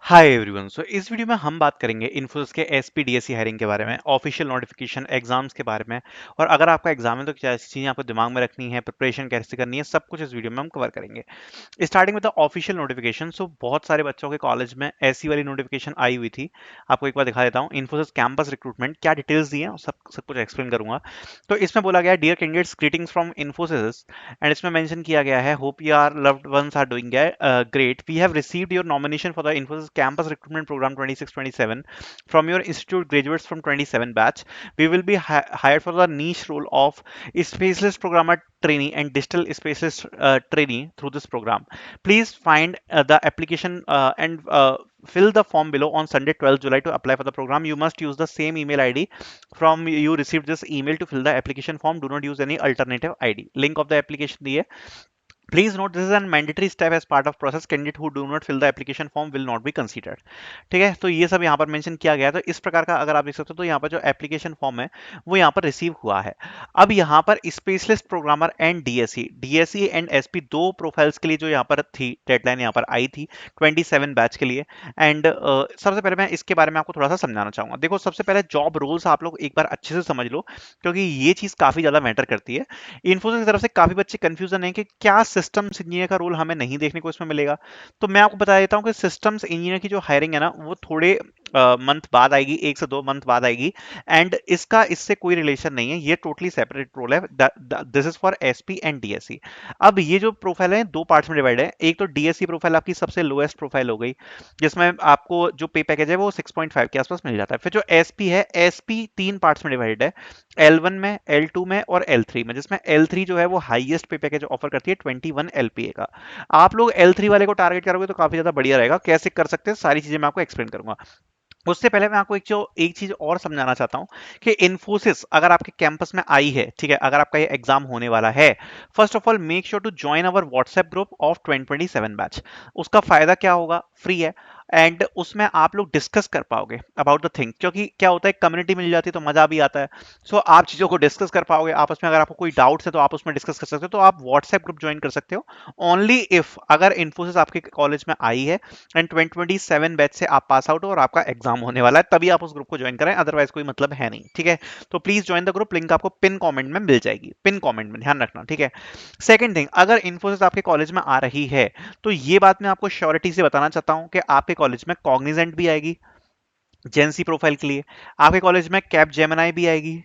Hi everyone. सो इस video में हम बात करेंगे इन्फोसिस के एसपीडीएससी हायरिंग के बारे में, ऑफिशियल नोटिफिकेशन, एग्जाम्स के बारे में। और अगर आपका एग्जाम है तो क्या चीज़ें आपको दिमाग में रखनी है, प्रिपरेशन कैसे करनी है, सब कुछ इस वीडियो में हम कवर करेंगे। Starting with the official notification. So बहुत सारे बच्चों के कॉलेज में ऐसी वाली नोटिफिकेशन आई हुई थी। आपको एक बार दिखा देता हूँ, इन्फोसिस कैंपस रिक्रूटमेंट, क्या डिटेल्स दी हैं सब सब कुछ एक्सप्लेन करूंगा। तो इसमें बोला गया है, dear candidates, greetings from Infosys. And इसमें मेंशन किया गया है, hope you are loved ones are doing great, we have received your nomination for the Infosys campus recruitment program 26-27 from your institute graduates from 27 batch. We will be hired for the niche role of specialist programmer trainee and digital specialist trainee through this program. Please find the application and fill the form below on Sunday 12th July to apply for the program. You must use the same email ID from you received this email to fill the application form. Do not use any alternative ID. Link of the application दिए। Please note this is a mandatory step as part of process. Candidate who do not fill the application form will not be considered. ठीक है, तो ये सब यहाँ पर mention किया गया है। तो इस प्रकार का अगर आप देख सकते हो तो यहाँ पर जो एप्लीकेशन फॉर्म है वो यहाँ पर रिसीव हुआ है। अब यहाँ पर specialist programmer and DSC and SP दो प्रोफाइल्स के लिए जो यहाँ पर थी, डेडलाइन यहाँ पर आई थी 27 बैच के लिए। एंड सबसे पहले मैं इसके बारे में आपको थोड़ा सा समझाना चाहूंगा। देखो, सबसे पहले जॉब रोल्स आप लोग एक बार अच्छे से समझ लो, क्योंकि ये चीज काफी ज्यादा मैटर करती है। इन्फोसिस की तरफ से काफी बच्चे कंफ्यूजन है कि क्या सिस्टम्स इंजीनियर का रोल हमें नहीं देखने को इसमें मिलेगा। तो मैं आपको बता देता हूँ कि सिस्टम्स इंजीनियर की जो हायरिंग है ना, वो थोड़े मंथ बाद आएगी, 1 से 2 मंथ बाद आएगी। एंड इसका इससे कोई रिलेशन नहीं है, ये टोटली सेपरेट रोल है। This is for SP and DSC. अब ये जो प्रोफाइल है दो पार्ट्स में डिवाइड है। एक तो डीएससी प्रोफाइल आपकी सबसे लोएस्ट प्रोफाइल हो गई, जिसमें आपको जो पे पैकेज है वो 6.5 के आसपास मिल जाता है। फिर जो एसपी है, एसपी 3 पार्ट्स में डिवाइड है, L1 में, L2 में और L3 में, जिसमें L3 जो है वो हाईएस्ट पे पैकेज ऑफर करती है 21 LPA का। आप लोग L3 वाले को टारगेट करोगे तो काफी ज्यादा बढ़िया रहेगा। कैसे कर सकते हैं सारी चीजें मैं आपको एक्सप्लेन करूंगा। उससे पहले मैं आपको एक चीज और समझाना चाहता हूं कि इन्फोसिस अगर आपके कैंपस में आई है, ठीक है, अगर आपका ये एग्जाम होने वाला है, first of all make sure to join our WhatsApp group of 2027 batch. उसका फायदा क्या होगा? फ्री है। एंड उसमें आप लोग डिस्कस कर पाओगे अबाउट द थिंग, क्योंकि क्या होता है, कम्युनिटी मिल जाती है तो मजा भी आता है। सो आप चीजों को डिस्कस कर पाओगे आपस में। अगर आपको कोई डाउट्स है तो आप उसमें डिस्कस कर सकते हो। तो आप व्हाट्सएप ग्रुप ज्वाइन कर सकते हो ओनली इफ अगर इन्फोसिस आपके कॉलेज में आई है एंड 2027 बैच से आप पास आउट हो और आपका एग्जाम होने वाला है, तभी आप उस ग्रुप को ज्वाइन करें, अदरवाइज कोई मतलब है नहीं। ठीक है, तो please join the group, link आपको पिन कमेंट में मिल जाएगी, पिन कमेंट में ध्यान रखना। ठीक है, सेकंड थिंग, अगर इन्फोसिस आपके कॉलेज में आ रही है तो ये बात मैं आपको श्योरिटी से बताना चाहता हूं कि आपके कॉलेज में कॉग्निजेंट भी आएगी जेंसी प्रोफाइल के लिए, आपके कॉलेज में कैप जेमिनाई भी आएगी,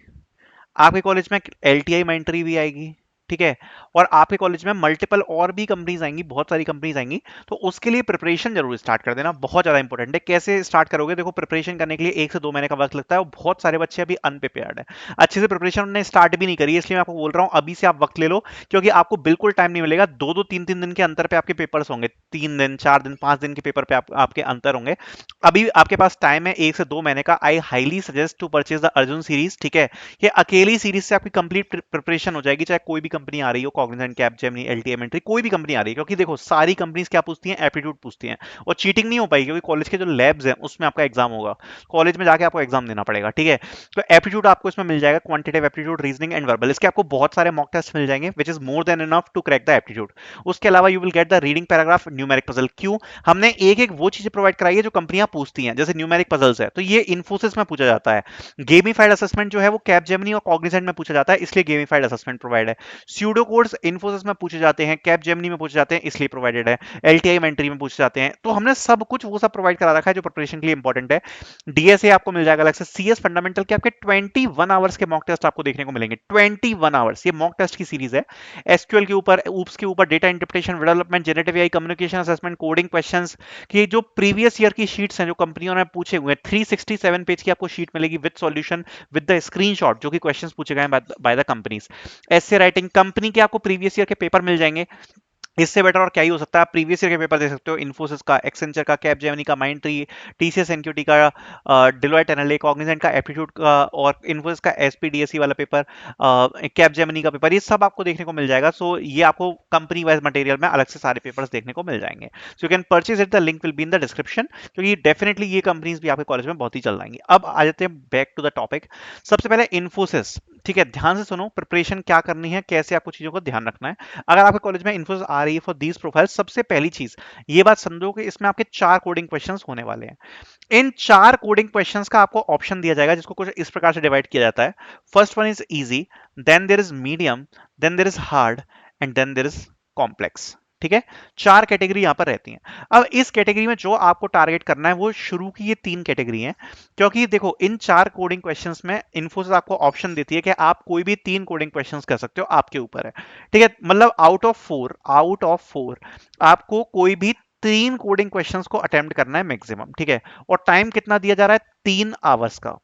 आपके कॉलेज में एलटीआई माइंट्री भी आएगी। ठीक है, और आपके कॉलेज में मल्टीपल और भी कंपनीज आएंगी, बहुत सारी कंपनीज आएंगी। तो उसके लिए प्रिपरेशन जरूर स्टार्ट कर देना, बहुत ज्यादा इंपॉर्टेंट है। कैसे स्टार्ट करोगे? देखो, प्रिपरेशन करने के लिए 1 से 2 महीने का वक्त लगता है और बहुत सारे बच्चे अभी अनप्रिपेयर्ड है, अच्छे से प्रिपरेशन उन्होंने स्टार्ट भी नहीं करी है। इसलिए मैं आपको बोल रहा हूँ अभी से आप वक्त ले लो, क्योंकि आपको बिल्कुल टाइम नहीं मिलेगा। 2-2, 3-3 दिन के अंतर पे आपके पेपर्स होंगे, 3 दिन, 4 दिन, 5 दिन के पेपर पे आपके अंतर होंगे। अभी आपके पास टाइम है 1 से 2 महीने का। I highly suggest to purchase the Arjun series. ठीक है, ये अकेली सीरीज से आपकी कंप्लीट प्रिपरेशन हो जाएगी, चाहे कोई भी कंपनी आ रही हो, कॉग्निजेंट, कैपजेमिनी, एलटीएम, कोई भी कंपनी आ रही है। क्योंकि देखो, सारी कंपनीज क्या पूछती हैं? एप्टीट्यूड पूछती हैं। और चीटिंग नहीं हो पाएगी, क्योंकि कॉलेज के जो लैब्स हैं उसमें आपका एग्जाम होगा, कॉलेज में जाके आपको एग्जाम देना पड़ेगा। ठीक है, तो एप्टीट्यूड आपको इसमें मिल जाएगा, quantitative aptitude, reasoning and verbal. इसके आपको बहुत सारे मॉक टेस्ट मिल जाएंगे, which is more than enough to crack the aptitude. उसके अलावा you will get the reading paragraph, numeric puzzle. क्यों? हमने एक एक वो चीजें प्रोवाइड कराई है जो कंपनियां पूछती हैं, जैसे न्यूमेरिक पजल्स है तो ये इन्फोसिस में पूछा जाता है। गेमिफाइड असेसमेंट जो है वो कैपजेमिनी और कॉग्निजेंट में पूछा जाता है, इसलिए गेमिफाइड असेसमेंट प्रोवाइड है। स्यूडो कोड्स इन्फोसिस में पूछे जाते हैं, कैपजेमिनी में पूछे जाते हैं, इसलिए प्रोवाइडेड है। एलटीआई मेंटरी में पूछे जाते हैं। तो हमने सब कुछ वो सब प्रोवाइड करा रखा है जो प्रिपरेशन के लिए इंपॉर्टेंट है। डीएसए आपको मिल जाएगा अलग से। सीएस फंडामेंटल के आपके 21 आवर्स के मॉक टेस्ट आपको देखने को मिलेंगे, 21 आवर्स, ये मॉक टेस्ट की सीरीज है। एसक्यूएल के ऊपर, ऊप्स के ऊपर, data interpretation, development, generative AI, communication assessment, coding questions की जो प्रीवियस ईयर की शीट्स हैं जो कंपनियों ने पूछे हुए हैं, 367 पेज की आपको शीट मिलेगी with solution, with the screenshot जो कि क्वेश्चंस पूछे गए हैं by the companies. Essay writing, company के आपको प्रीवियस ईयर के पेपर मिल जाएंगे। इससे बेटर और क्या ही हो सकता है? आप प्रीवियस ईयर के पेपर दे सकते हो, इन्फोसिस का, एक्सेंचर का, कैपजेमिनी का, माइंडट्री, टीसीएस एनक्यूटी का, डिलॉयट एनाले, कॉग्निजेंट का, एप्टीट्यूड का, और इन्फोसिस का एसपीडीएसई वाला पेपर, कैपजेमिनी का पेपर, ये सब आपको देखने को मिल जाएगा। सो ये आपको कंपनी वाइज मटेरियल में अलग से सारे पेपर्स देखने को मिल जाएंगे। So you can purchase it, the link will be in the description, क्योंकि डेफिनेटली ये कंपनीज भी आपके कॉलेज में बहुत ही चल जाएंगी। अब आ जाते हैं बैक टू द टॉपिक। सबसे पहले इन्फोसिस, ठीक है, ध्यान से सुनो, प्रिपरेशन क्या करनी है, कैसे आपको चीजों को ध्यान रखना है। अगर आपके कॉलेज में इन्फोसिस आ रही है फॉर दीज प्रोफाइल, सबसे पहली चीज ये बात समझो कि इसमें आपके 4 कोडिंग क्वेश्चंस होने वाले हैं। इन 4 कोडिंग क्वेश्चंस का आपको ऑप्शन दिया जाएगा, जिसको कुछ इस प्रकार से डिवाइड किया जाता है। First one is easy, then there is medium, then there is hard, and then there is complex. ठीक है, 4 कैटेगरी यहां पर रहती हैं। अब इस कैटेगरी में जो आपको टारगेट करना है वो शुरू की ये 3 कैटेगरी हैं, क्योंकि देखो इन 4 कोडिंग क्वेश्चंस में इन्फोसिस आपको ऑप्शन देती है कि आप कोई भी 3 कोडिंग क्वेश्चंस कर सकते हो, आपके ऊपर है। ठीक है, मतलब आउट ऑफ 4 आपको कोई भी 3 कोडिंग क्वेश्चंस को अटेम्प्ट करना है मैक्सिमम। ठीक है, और टाइम कितना दिया जा रहा है, 3 आवर्स का।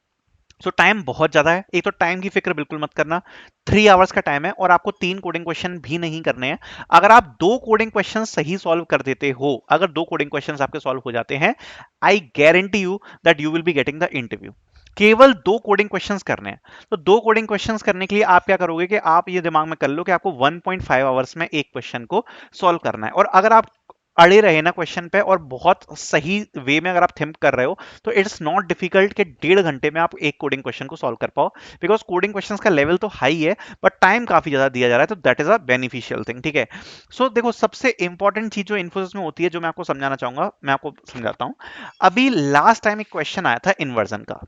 सो टाइम बहुत ज्यादा है, एक तो टाइम की फिक्र बिल्कुल मत करना। 3 आवर्स का टाइम है और आपको 3 कोडिंग क्वेश्चन भी नहीं करने हैं। अगर आप 2 कोडिंग क्वेश्चन सही सॉल्व कर देते हो, अगर 2 कोडिंग क्वेश्चन आपके सॉल्व हो जाते हैं, I guarantee you that you will be getting the interview. केवल 2 कोडिंग क्वेश्चंस करने हैं। तो 2 कोडिंग क्वेश्चंस करने के लिए आप क्या करोगे कि आप ये दिमाग में कर लो कि आपको 1.5 आवर्स में एक क्वेश्चन को सॉल्व करना है। और अगर आप अड़े रहे ना क्वेश्चन पे और बहुत सही वे में अगर आप थिंक कर रहे हो, तो इट्स नॉट डिफिकल्ट कि 1.5 घंटे में आप एक कोडिंग क्वेश्चन को सॉल्व कर पाओ। बिकॉज कोडिंग क्वेश्चन का लेवल तो हाई है, बट टाइम काफी ज्यादा दिया जा रहा है, तो that is a beneficial thing. ठीक है, सो देखो सबसे इंपॉर्टेंट चीज जो इन्फोसिस में होती है, जो मैं आपको समझाना चाहूंगा, मैं आपको समझाता हूँ। अभी लास्ट टाइम एक क्वेश्चन आया था इन्वर्जन का।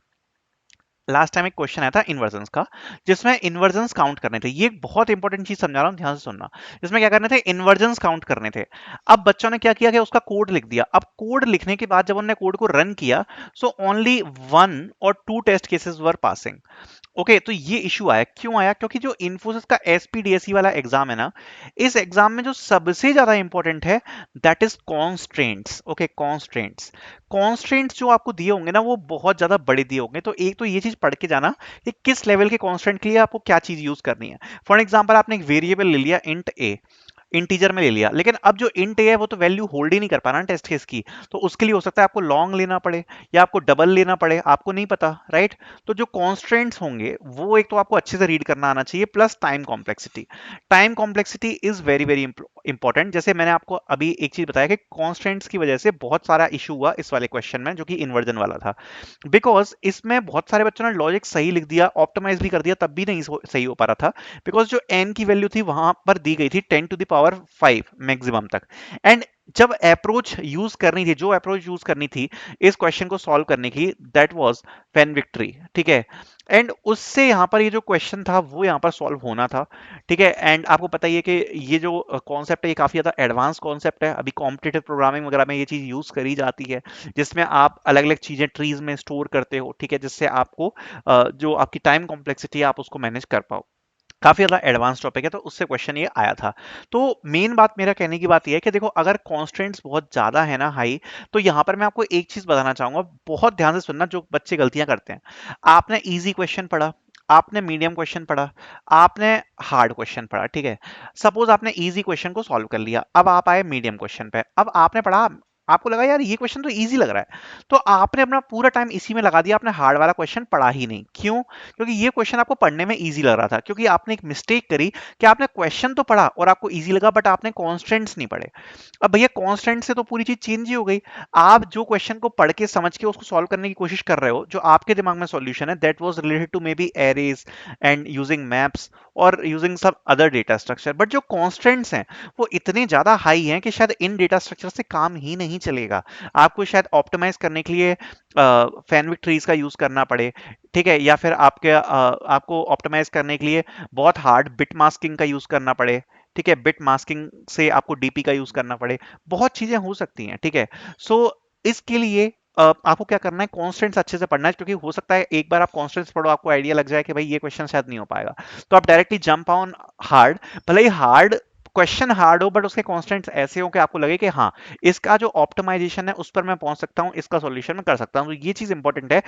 लास्ट टाइम एक क्वेश्चन आया था इन्वर्जन्स का, जिसमें इन्वर्जन्स काउंट करने थे। ये एक बहुत इंपॉर्टेंट चीज समझा रहा हूं, ध्यान से सुनना। जिसमें क्या करने थे, इन्वर्जन्स काउंट करने थे। अब बच्चों ने क्या किया कि उसका कोड लिख दिया। अब कोड लिखने के बाद जब उन्होंने कोड को रन किया, सो ओनली 1 और 2 test cases were passing. Okay, तो ये इशू आया, क्यों आया? क्योंकि जो इन्फोसिस का एसपीडीएसई वाला एग्जाम है ना, इस एग्जाम में जो सबसे ज्यादा इंपॉर्टेंट है, that is constraints. Okay, constraints. Constraints जो आपको दिए होंगे ना, वो बहुत ज्यादा बड़े दिए होंगे। तो एक तो ये चीज पढ़ के जाना कि किस लेवल के कॉन्स्टेंट के लिए आपको क्या चीज यूज करनी है। फॉर एग्जाम्पल, आपने एक वेरिएबल ले लिया इंट ए, इंटीजर में ले लिया, लेकिन अब जो इंट है वो तो वैल्यू होल्ड ही नहीं कर पा रहा टेस्ट केस की। तो उसके लिए हो सकता है आपको लॉन्ग लेना पड़े या आपको डबल लेना पड़े, आपको नहीं पता, राइट? तो जो कॉन्स्ट्रेंट्स होंगे वो एक तो आपको अच्छे से रीड करना आना चाहिए, plus time complexity. Time complexity is very very important. जैसे मैंने आपको अभी एक चीज बताया कि कॉन्स्ट्रेंट्स की वजह से बहुत सारा इशू हुआ इस वाले क्वेश्चन में, जो कि इन्वर्जन वाला था। बिकॉज इसमें बहुत सारे बच्चों ने लॉजिक सही लिख दिया, ऑप्टिमाइज भी कर दिया, तब भी नहीं सही हो पा रहा था। बिकॉज जो एन की वैल्यू थी वहां पर दी गई थी 10⁵ मैक्सिमम तक। एंड जब अप्रोच यूज करनी थी, जो अप्रोच यूज करनी थी इस क्वेश्चन को सॉल्व करने की, दैट वाज पेन विक्ट्री। ठीक है, एंड उससे यहां पर ये जो क्वेश्चन था वो यहां पर सॉल्व होना था। ठीक है, एंड आपको पता ही है कि ये जो कॉन्सेप्ट है ये काफी ज्यादा एडवांस कॉन्सेप्ट है। अभी कॉम्पिटिटिव प्रोग्रामिंग वगैरह में ये चीज यूज करी जाती है, जिसमें आप अलग अलग चीजें ट्रीज में स्टोर करते हो। ठीक है, जिससे आपको जो आपकी टाइम कॉम्प्लेक्सिटी है आप उसको मैनेज कर पाओ। काफी ज्यादा एडवांस टॉपिक है, तो उससे क्वेश्चन ये आया था। तो मेन बात, मेरा कहने की बात ये है कि देखो अगर कॉन्स्टेंट्स बहुत ज्यादा है ना, हाई, तो यहां पर मैं आपको एक चीज बताना चाहूंगा, बहुत ध्यान से सुनना, जो बच्चे गलतियां करते हैं। आपने इजी क्वेश्चन पढ़ा, आपने मीडियम क्वेश्चन पढ़ा, आपने हार्ड क्वेश्चन पढ़ा। ठीक है, सपोज आपने इजी क्वेश्चन को सॉल्व कर लिया, अब आप आए मीडियम क्वेश्चन पे, अब आपने पढ़ा, आपको लगा यार ये क्वेश्चन तो इजी लग रहा है, तो आपने अपना पूरा टाइम इसी में लगा दिया, आपने हार्ड वाला क्वेश्चन पढ़ा ही नहीं। क्यों? क्योंकि ये क्वेश्चन आपको पढ़ने में इजी लग रहा था, क्योंकि आपने एक मिस्टेक करी कि आपने क्वेश्चन तो पढ़ा और आपको इजी लगा, बट आपने कॉन्स्टेंट्स नहीं पढ़े। अब भैया कॉन्स्टेंट से तो पूरी चीज चेंज ही हो गई। आप जो क्वेश्चन को पढ़ के समझ के उसको सॉल्व करने की कोशिश कर रहे हो, जो आपके दिमाग में सॉल्यूशन है, that was related to maybe arrays and using maps और यूजिंग सब अदर डेटा स्ट्रक्चर। बट जो कॉन्स्टेंट्स हैं वो इतने ज्यादा हाई हैं कि शायद इन डेटा स्ट्रक्चर से काम ही नहीं चलेगा। आपको शायद ऑप्टिमाइज करने के लिए फैनविक ट्रीज का यूज करना पड़े। ठीक है, या फिर आपको ऑप्टिमाइज करने के लिए बहुत हार्ड बिट मास्किंग का यूज करना पड़े। ठीक है, बिट मास्किंग से आपको डीपी का यूज करना पड़े, बहुत चीजें हो सकती हैं। ठीक है, सो इसके लिए आपको क्या करना है, कॉन्स्टेंट्स अच्छे से पढ़ना है, क्योंकि हो सकता है एक बार आप कॉन्स्टेंट्स पढ़ो, आपको आइडिया लग जाए कि भाई ये क्वेश्चन शायद नहीं हो पाएगा, तो आप डायरेक्टली जंप ऑन हार्ड। भले ही हार्ड क्वेश्चन हार्ड हो, बट उसके कॉन्स्टेंट्स ऐसे हो कि आपको लगे कि हाँ, इसका जो ऑप्टिमाइजेशन है उस पर मैं पहुंच सकता हूं, इसका सॉल्यूशन मैं कर सकता हूं। तो ये चीज इंपॉर्टेंट है।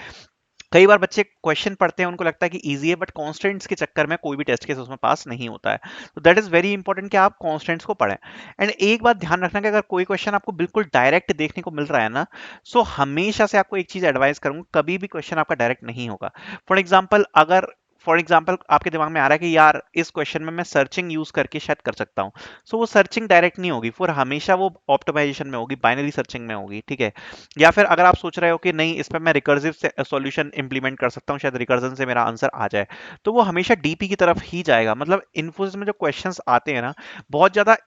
कई बार बच्चे क्वेश्चन पढ़ते हैं, उनको लगता है कि इजी है, बट कॉन्स्टेंट्स के चक्कर में कोई भी टेस्ट केस उसमें पास नहीं होता है। तो दैट इज वेरी इंपॉर्टेंट कि आप कॉन्स्टेंट्स को पढ़ें। एंड एक बात ध्यान रखना कि अगर कोई क्वेश्चन आपको बिल्कुल डायरेक्ट देखने को मिल रहा है ना, सो हमेशा से आपको एक चीज एडवाइस करूंगा, कभी भी क्वेश्चन आपका डायरेक्ट नहीं होगा। फॉर एग्जाम्पल, अगर फॉर एग्जांपल आपके दिमाग में आ रहा है कि यार इस क्वेश्चन में मैं सर्चिंग यूज करके शायद कर सकता हूँ, सो वो सर्चिंग डायरेक्ट नहीं होगी, फिर हमेशा वो ऑप्टिमाइजेशन में होगी, बाइनरी सर्चिंग में होगी, ठीक है। या फिर अगर आप सोच रहे हो कि नहीं इसमें मैं रिकर्सिव सॉल्यूशन इंप्लीमेंट कर सकता हूँ, शायद रिकर्जन से मेरा आंसर आ जाए, तो वो हमेशा डीपी की तरफ ही जाएगा। मतलब इन्फोसिस में जो क्वेश्चंस आते हैं ना,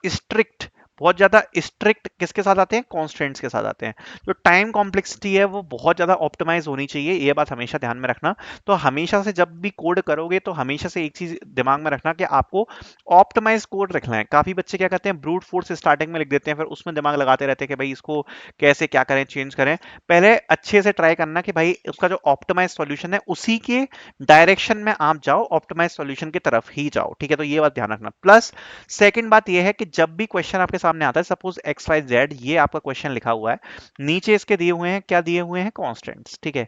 स्ट्रिक्ट बहुत ज्यादा स्ट्रिक्ट किसके साथ आते हैं, कॉन्स्टेंट्स के साथ आते हैं। जो टाइम कॉम्प्लेक्सिटी है वो बहुत ज्यादा ऑप्टिमाइज होनी चाहिए, ये बात हमेशा ध्यान में रखना। तो हमेशा से जब भी कोड करोगे तो हमेशा से एक चीज दिमाग में रखना कि आपको ऑप्टिमाइज कोड रखना है। काफी बच्चे क्या करते हैं, ब्रूट फोर्स स्टार्टिंग में लिख देते हैं, फिर उसमें दिमाग लगाते रहते हैं कि भाई इसको कैसे क्या करें, चेंज करें। पहले अच्छे से ट्राई करना कि भाई उसका जो ऑप्टिमाइज सॉल्यूशन है उसी के डायरेक्शन में आप जाओ, ऑप्टिमाइज सॉल्यूशन की तरफ ही जाओ, ठीक है। तो ये बात ध्यान रखना। प्लस सेकंड बात ये है कि जब भी क्वेश्चन आपके सामने आता है, सपोज एक्स वाई जेड ये आपका क्वेश्चन लिखा हुआ है, नीचे इसके दिए हुए हैं, क्या दिए हुए हैं, कांस्टेंट्स, ठीक है।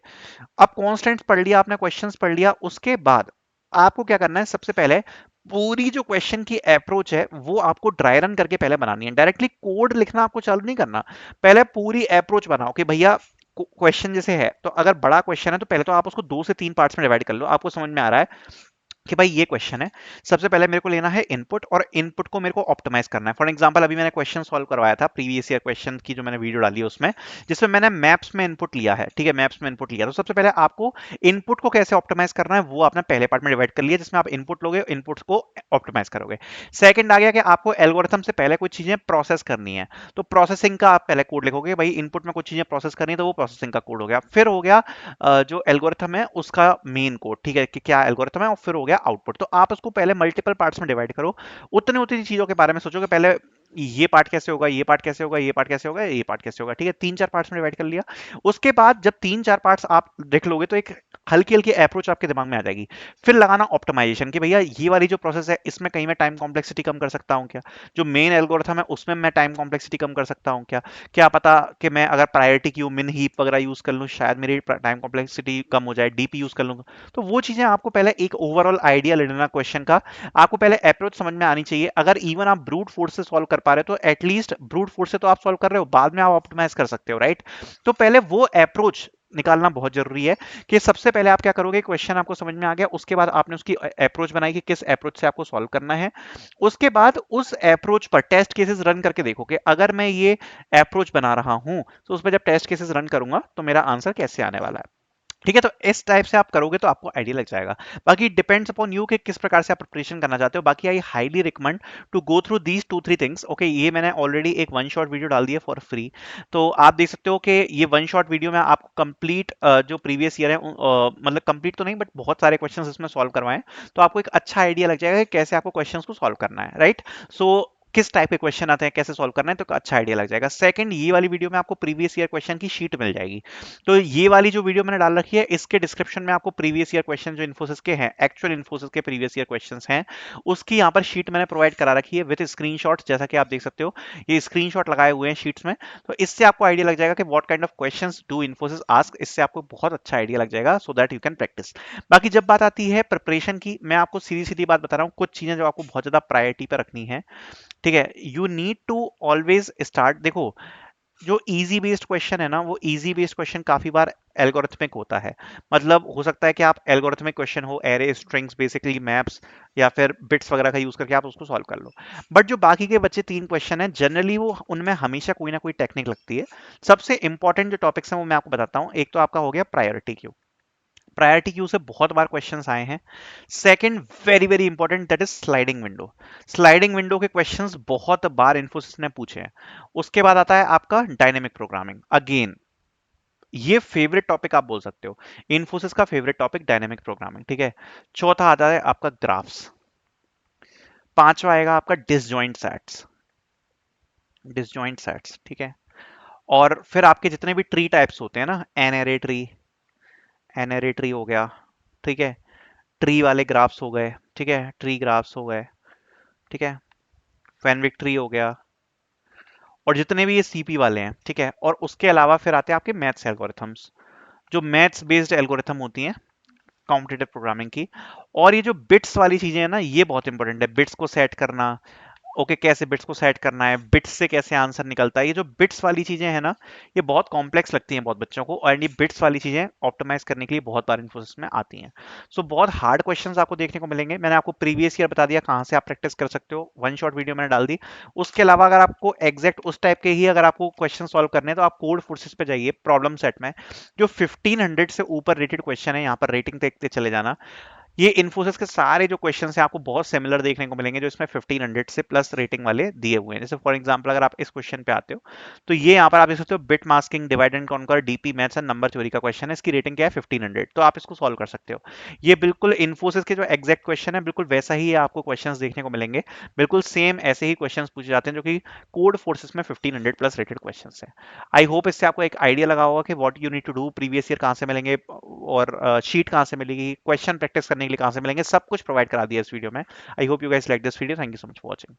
अब कांस्टेंट्स पढ़ लिया आपने, क्वेश्चंस पढ़ लिया, उसके बाद आपको क्या करना है, सबसे पहले पूरी जो क्वेश्चन की अप्रोच है वो आपको ड्राई रन करके पहले बनानी है। डायरेक्टली कोड लिखना आपको चालू नहीं करना, पहले पूरी अप्रोच बनाओ कि भैया क्वेश्चन जैसे है, तो अगर बड़ा क्वेश्चन है तो पहले तो आप उसको 2 से 3 पार्ट्स में डिवाइड कर लो। आपको समझ में आ रहा है कि भाई ये क्वेश्चन है, सबसे पहले मेरे को लेना है इनपुट, और इनपुट को मेरे को ऑप्टिमाइज करना है। फॉर एग्जांपल अभी मैंने क्वेश्चन सॉल्व करवाया था, प्रीवियस ईयर क्वेश्चन की जो मैंने वीडियो डाली है उसमें, जिसमें मैंने मैप्स में इनपुट लिया है, ठीक है, मैप्स में इनपुट लिया। तो सबसे पहले आपको इनपुट को कैसे ऑप्टिमाइज करना है वो आपने पहले पार्ट में डिवाइड कर लिया, जिसमें आप इनपुट लोगे, इनपुट्स को ऑप्टिमाइज करोगे। सेकंड आ गया कि आपको एल्गोरिथम से पहले कुछ चीजें प्रोसेस करनी है, तो प्रोसेसिंग का आप पहले कोड लिखोगे, भाई इनपुट में कुछ चीजें प्रोसेस करनी है, तो वो प्रोसेसिंग का कोड हो गया। फिर हो गया जो एल्गोरिथम है उसका मेन कोड, ठीक है, कि क्या एल्गोरिथम है, और फिर हो गया आउटपुट। तो आप उसको पहले मल्टीपल पार्ट्स में डिवाइड करो, उतनी उतनी चीजों के बारे में सोचो कि पहले ये पार्ट कैसे होगा, ये पार्ट कैसे होगा, ये पार्ट कैसे होगा, ये पार्ट कैसे होगा, ठीक है। 3 4 पार्ट्स में डिवाइड कर लिया। उसके बाद जब 3 4 पार्ट्स आप देख लोगे तो एक हल्की हल्की अप्रोच आपके दिमाग में आ जाएगी। फिर लगाना ऑप्टिमाइजेशन कि भैया ये वाली जो प्रोसेस है इसमें कहीं मैं टाइम कॉम्प्लेक्सिटी कम कर सकता हूँ क्या, जो मेन एल्गोरिथम है उसमें मैं टाइम कॉम्प्लेक्सिटी कम कर सकता हूँ क्या, क्या पता कि मैं अगर प्रायोरिटी क्यू, मिन हीप वगैरह यूज कर लूँ, शायद मेरी टाइम कॉम्प्लेक्सिटी कम हो जाए, डीपी यूज कर लूँ। तो वो चीजें आपको पहले एक ओवरऑल आइडिया ले लेना क्वेश्चन का, आपको पहले अप्रोच समझ में आनी चाहिए। अगर इवन आप ब्रूट फोर्स से सॉल्व कर पा रहे हो तो एटलीस्ट ब्रूट फोर्स से तो आप सॉल्व कर रहे हो, बाद में आप ऑप्टिमाइज कर सकते हो, राइट। तो पहले वो अप्रोच निकालना बहुत जरूरी है कि सबसे पहले आप क्या करोगे, क्वेश्चन आपको समझ में आ गया, उसके बाद आपने उसकी अप्रोच बनाई कि किस अप्रोच से आपको सॉल्व करना है। उसके बाद उस अप्रोच पर टेस्ट केसेस रन करके देखो कि अगर मैं ये अप्रोच बना रहा हूं तो उस पर जब टेस्ट केसेस रन करूंगा तो मेरा आंसर कैसे आने वाला है, ठीक है। तो इस टाइप से आप करोगे तो आपको आइडिया लग जाएगा। बाकी डिपेंड्स अपॉन यू कि किस प्रकार से आप प्रिपरेशन करना चाहते हो। बाकी I highly recommend to go through these 2 3 things. Okay, ये मैंने ऑलरेडी एक वन शॉट वीडियो डाल दी है फॉर फ्री, तो आप देख सकते हो कि ये वन शॉट वीडियो में आपको कंप्लीट जो प्रीवियस ईयर है मतलब कंप्लीट तो नहीं बट बहुत सारे क्वेश्चन इसमें सॉल्व करवाएं, तो आपको एक अच्छा आइडिया लग जाएगा कि कैसे आपको क्वेश्चन को सॉल्व करना है, राइट। सो किस टाइप के क्वेश्चन आते हैं, कैसे सॉल्व करना है, तो अच्छा आइडिया लग जाएगा। सेकंड, ये वाली वीडियो में आपको प्रीवियस ईयर क्वेश्चन की शीट मिल जाएगी। तो ये वाली जो वीडियो मैंने डाल रखी है इसके डिस्क्रिप्शन में आपको प्रीवियस ईयर क्वेश्चन जो इन्फोसिस के हैं, एक्चुअल इन्फोसिस के प्रीवियस ईयर क्वेश्चंस हैं, उसकी यहाँ पर शीट मैंने प्रोवाइड करा रखी है विद स्क्रीनशॉट्स, जैसा कि आप देख सकते हो ये स्क्रीनशॉट लगाए हुए हैं शीट्स में। तो इससे आपको आइडिया लग जाएगा कि what kind of questions do Infosys ask, इससे आपको बहुत अच्छा आइडिया लग जाएगा so that you can practice. बाकी जब बात आती है प्रिपरेशन की, मैं आपको सीधी सीधी बात बता रहा हूँ, कुछ चीजें जो आपको बहुत ज्यादा प्रायोरिटी पर रखनी है, ठीक है। You need to always start, देखो जो इजी बेस्ड क्वेश्चन है ना, वो इजी बेस्ड क्वेश्चन काफी बार एल्गोरिथमिक होता है। मतलब हो सकता है कि आप एल्गोरिथमिक क्वेश्चन हो, एरे, स्ट्रिंग्स, बेसिकली मैप्स या फिर बिट्स वगैरह का यूज करके आप उसको सॉल्व कर लो। बट जो बाकी के बच्चे 3 क्वेश्चन हैं जनरली वो उनमें हमेशा कोई ना कोई टेक्निक लगती है। सबसे इंपॉर्टेंट जो टॉपिक्स हैं वो मैं आपको बताता हूँ। एक तो आपका हो गया प्रायोरिटी क्यू, प्रायोरिटी क्यू से बहुत बार क्वेश्चंस आए हैं। Second, very very important, that is sliding window. Sliding window के क्वेश्चंस बहुत बार इन्फोसिस ने पूछे हैं। उसके बाद आता है आपका डायनेमिक प्रोग्रामिंग, अगेन ये फेवरेट टॉपिक आप बोल सकते हो, इन्फोसिस का फेवरेट टॉपिक डायनेमिक प्रोग्रामिंग, ठीक है। चौथा आता है आपका ग्राफ्स। पांचवा आएगा आपका डिसजॉइंट सेट्स, डिसजॉइंट सेट्स, ठीक है। और फिर आपके जितने भी ट्री टाइप्स होते हैं ना, एनएरे ट्री हो गया, ठीक है, ट्री वाले ग्राफ्स हो गए, ठीक है, ट्री ग्राफ्स हो गए, ठीक है, फेनविक ट्री हो गया, और जितने भी ये सीपी वाले हैं, ठीक है। और उसके अलावा फिर आते हैं आपके मैथ्स एल्गोरिथम्स, जो मैथ्स बेस्ड एल्गोरिथम होती हैं कॉम्पिटिटिव प्रोग्रामिंग की। और ये जो बिट्स वाली चीजें हैं ना, ये बहुत इंपॉर्टेंट है, बिट्स को सेट करना, ओके, कैसे बिट्स को सेट करना है, बिट्स से कैसे आंसर निकलता है। ये जो बिट्स वाली चीजें हैं ना, ये बहुत कॉम्प्लेक्स लगती हैं बहुत बच्चों को, और ये बिट्स वाली चीजें ऑप्टिमाइज करने के लिए बहुत बार इन्फोसिस में आती हैं। सो बहुत हार्ड क्वेश्चंस आपको देखने को मिलेंगे। मैंने आपको प्रीवियस ईयर बता दिया कहाँ से आप प्रैक्टिस कर सकते हो, वन शॉट वीडियो मैंने डाल दी। उसके अलावा अगर आपको एग्जैक्ट उस टाइप के ही अगर आपको क्वेश्चन सॉल्व करने हैं तो आप कोड फोर्सेस पे जाइए, प्रॉब्लम सेट में जो 1500 से ऊपर रेटेड क्वेश्चन है, यहाँ पर रेटिंग देखते चले जाना। ये इन्फोसिस के सारे जो क्वेश्चंस हैं आपको बहुत सिमिलर देखने को मिलेंगे, जो इसमें 1500 से प्लस रेटिंग वाले दिए हुए हैं। जैसे फॉर एग्जांपल अगर आप इस क्वेश्चन पे आते हो तो ये यहाँ पर आप देख सकते हो, bit masking, divide and conquer, DP maths and number theory का क्वेश्चन है। इसकी रेटिंग क्या है? 1500। तो आप इसको सॉल्व कर सकते हो। ये बिल्कुल इन्फोसिस के जो एग्जैक्ट क्वेश्चन है बिल्कुल वैसा ही आपको क्वेश्चन देखने को मिलेंगे। बिल्कुल सेम ऐसे ही क्वेश्चन पूछे जाते हैं जो कि कोड फोर्सेस में 1500 प्लस रेटेड क्वेश्चन है। आई होप इससे आपको एक आइडिया लगा होगा कि what you need to do, previous year कहाँ से मिलेंगे और शीट कहाँ से मिलेगी, क्वेश्चन प्रैक्टिस करने के लिए कहाँ से मिलेंगे, सब कुछ प्रोवाइड करा दिया इस वीडियो में। I hope you guys like this video. Thank you so much for watching.